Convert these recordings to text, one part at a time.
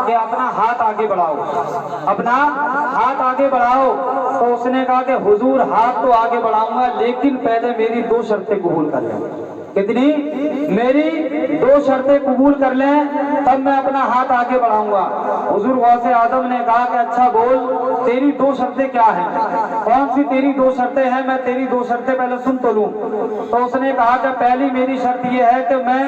کہ اپنا ہاتھ آگے بڑھاؤ، اپنا ہاتھ آگے بڑھاؤ۔ تو اس نے کہا کہ حضور ہاتھ تو آگے بڑھاؤں گا لیکن پہلے میری 2 شرطیں قبول کر لیں۔ کتنی؟ میری 2 شرطیں قبول کر لیں تب میں اپنا ہاتھ آگے بڑھاؤں گا۔ حضور غوث اعظم نے کہا کہ اچھا بول تیری 2 شرطیں کیا ہیں؟ کون سی تیری 2 شرطیں ہیں؟ میں تیری 2 شرطیں پہلے سن تو لوں۔ تو اس نے کہا کہ پہلی میری شرط یہ ہے کہ میں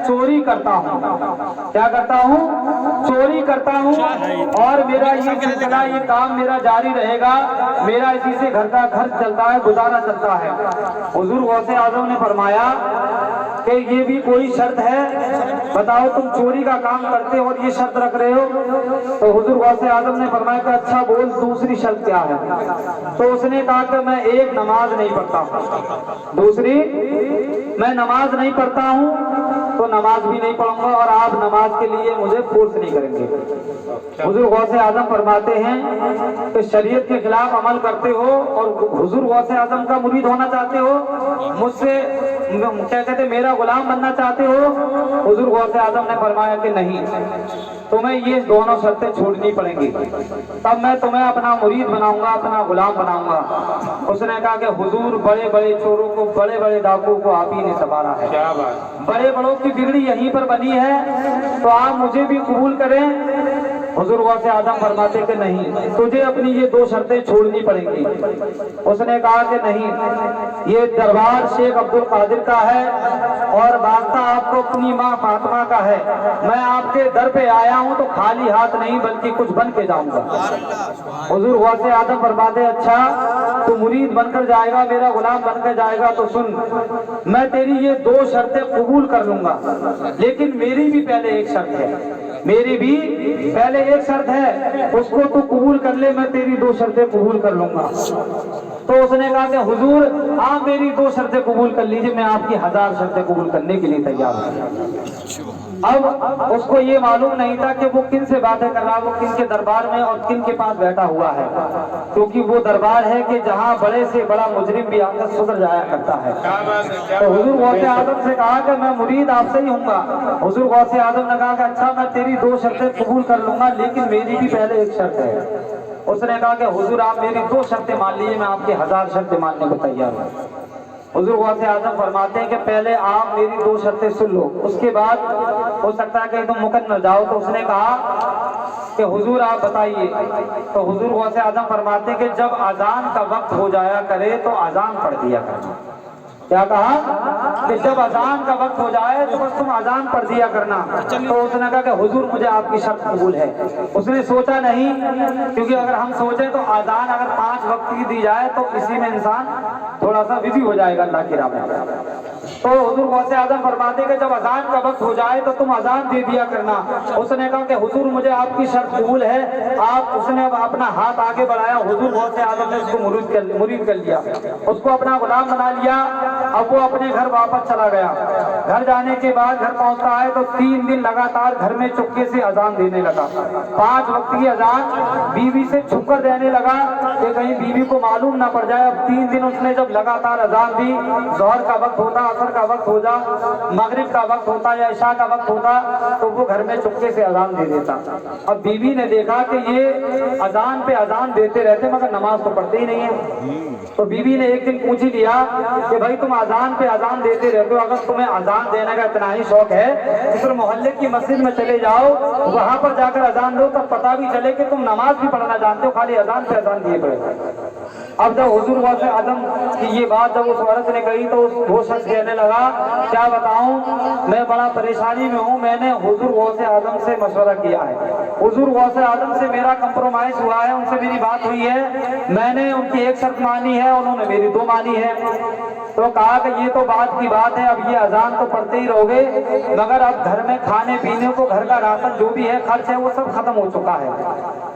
چوری کرتا ہوں۔ کیا کرتا ہوں؟ چوری کرتا ہوں، اور میرا یہ سلسلہ، یہ کام میرا جاری رہے گا، میرا اسی سے گھر کا خرچ چلتا ہے، گزارا چلتا ہے۔ حضور غوث اعظم نے فرمایا کہ یہ بھی کوئی شرط ہے؟ بتاؤ تم چوری کا کام کرتے ہو اور یہ شرط رکھ رہے ہو؟ تو حضور غوث اعظم نے فرمایا کہ اچھا بول دوسری شرط کیا ہے؟ تو اس نے کہا کہ میں ایک نماز نہیں پڑھتا ہوں، دوسری میں نماز نہیں پڑھتا ہوں، تو نماز بھی نہیں پڑھوں گا اور آپ نماز کے لیے مجھے فورس نہیں کریں گے۔ حضور غوث اعظم فرماتے ہیں کہ شریعت کے خلاف عمل کرتے ہو اور حضور غوث اعظم کا مرید ہونا چاہتے ہو، مجھ سے کیا کہتے میرا غلام بننا چاہتے ہو؟ حضور غوث اعظم نے فرمایا کہ نہیں، تمہیں یہ دونوں شرطیں چھوڑنی پڑیں گی، تب میں تمہیں اپنا مرید بناؤں گا، اپنا غلام بناؤں گا۔ اس نے کہا کہ حضور بڑے بڑے چوروں کو، بڑے بڑے ڈاکو کو آپ ہی نے سنبھالا ہے، بڑے بڑوں کی بگڑی یہیں پر بنی ہے، تو آپ مجھے بھی قبول کریں۔ حضور غوث اعظم فرماتے کہ نہیں، تجھے اپنی یہ 2 شرطیں چھوڑنی پڑیں گی۔ اس نے کہا کہ نہیں، یہ دربار شیخ عبد القادر کا ہے اور واسطہ آپ کو اپنی ماں فاطمہ کا ہے، میں آپ کے در پہ آیا ہوں تو خالی ہاتھ نہیں بلکہ کچھ بن کے جاؤں گا۔ حضور غوث اعظم فرماتے اچھا تو مرید بن کر جائے گا، میرا غلام بن کر جائے گا، تو سن میں تیری یہ 2 شرطیں قبول کر لوں گا، لیکن میری بھی پہلے ایک شرط ہے، میری بھی پہلے ایک شرط ہے، اس کو تو قبول کر لے، میں تیری 2 شرطیں قبول کر لوں گا۔ تو اس نے کہا کہ حضور آپ میری 2 شرطیں قبول کر لیجئے، میں آپ کی 1000 شرطیں قبول کرنے کے لیے تیار ہوں۔ اب اس کو یہ معلوم نہیں تھا کہ وہ کن سے باتیں کر رہا، وہ کن کے دربار میں اور کن کے پاس بیٹھا ہوا ہے، کیونکہ وہ دربار ہے کہ جہاں بڑے سے بڑا مجرم بھی آ کر سدھر جایا کرتا ہے۔ تو حضور غوث اعظم سے کہا کہ میں مرید آپ سے ہی ہوں گا۔ حضور غوث اعظم نے کہا کہ اچھا میں تیری 2 شرطیں قبول کر لوں گا لیکن میری بھی پہلے ایک شرط ہے۔ اس نے کہا کہ حضور آپ میری 2 شرطیں مان لیجیے، میں آپ کی 1000 شرطیں ماننے کو تیار ہوں۔ حضور غوث اعظم فرماتے ہیں کہ پہلے آپ میری 2 شرطیں سن لو، اس کے بعد ہو سکتا ہے کہ تم مکن نہ جاؤ۔ تو اس نے کہا کہ حضور آپ بتائیے۔ تو حضور غوث اعظم فرماتے ہیں کہ جب اذان کا وقت ہو جایا کرے تو اذان پڑھ دیا کرنا۔ کیا کہا؟ کہ جب اذان کا وقت ہو جائے تو بس تم اذان پڑھ دیا کرنا۔ تو اس نے کہا کہ حضور مجھے آپ کی شرط قبول ہے۔ اس نے سوچا نہیں، کیونکہ اگر ہم سوچیں تو اذان اگر 5 وقت کی دی جائے تو اسی میں انسان تھوڑا سا بزی ہو جائے گا اللہ کی راہ میں۔ تو حضور غوث اعظم فرماتے کہ جب اذان کا وقت ہو جائے تو تم اذان دے دیا کرنا۔ اس نے کہا کہ حضور مجھے آپ کی شرط قبول ہے۔ آپ، اس نے اپنا ہاتھ آگے بڑھایا، حضور غوث اعظم نے اس کو مرید کر لیا، اس کو اپنا غلام بنا لیا۔ اب وہ اپنے گھر واپس چلا گیا۔ گھر جانے کے بعد گھر پہنچتا ہے تو 3 دن لگاتار گھر میں چپکے سے اذان دینے لگا، 5 وقت کی اذان بیوی سے چھپ کر دینے لگا کہ کہیں بیوی کو معلوم نہ پڑ جائے۔ اب 3 دن اس نے جب لگاتار اذان دی، ظہر کا وقت ہوتا، عصر کا وقت ہوتا، مغرب کا وقت ہوتا یا عشاء کا وقت ہوتا، تو وہ گھر میں چپکے سے اذان دے دیتا۔ اب بیوی نے دیکھا کہ یہ اذان پہ اذان دیتے رہتے مگر نماز تو پڑھتے ہی نہیں ہے۔ تو بیوی نے ایک دن پوچھ لیا کہ بھائی تم اذان پہ اذان دیتے رہتے ہو، اگر تمہیں اذان دینے کا اتنا ہی شوق ہے تو پھر محلے کی مسجد میں چلے جاؤ، وہاں پر جا کر اذان دو، تب پتہ بھی چلے کہ تم نماز بھی پڑھنا جانتے ہو، خالی اذان پہ اذان دیے پڑے۔ اب جب حضور غوث اعظم کی یہ بات جب اس عورت نے کہی تو وہ شخص کہنے لگا کیا بتاؤں، میں بڑا پریشانی میں ہوں، میں نے حضور غوث اعظم سے مشورہ کیا ہے، حضور غوث اعظم سے میرا کمپرومائز ہوا ہے، ان سے میری بات ہوئی ہے، میں نے ان کی ایک شرط مانی ہے، انہوں نے میری 2 مانی ہے۔ تو کہا کہ یہ تو بات کی بات ہے، اب یہ اذان تو پڑھتے ہی رہو گے مگر اب گھر میں کھانے پینے کو، گھر کا راشن جو بھی ہے خرچ ہے وہ سب ختم ہو چکا ہے۔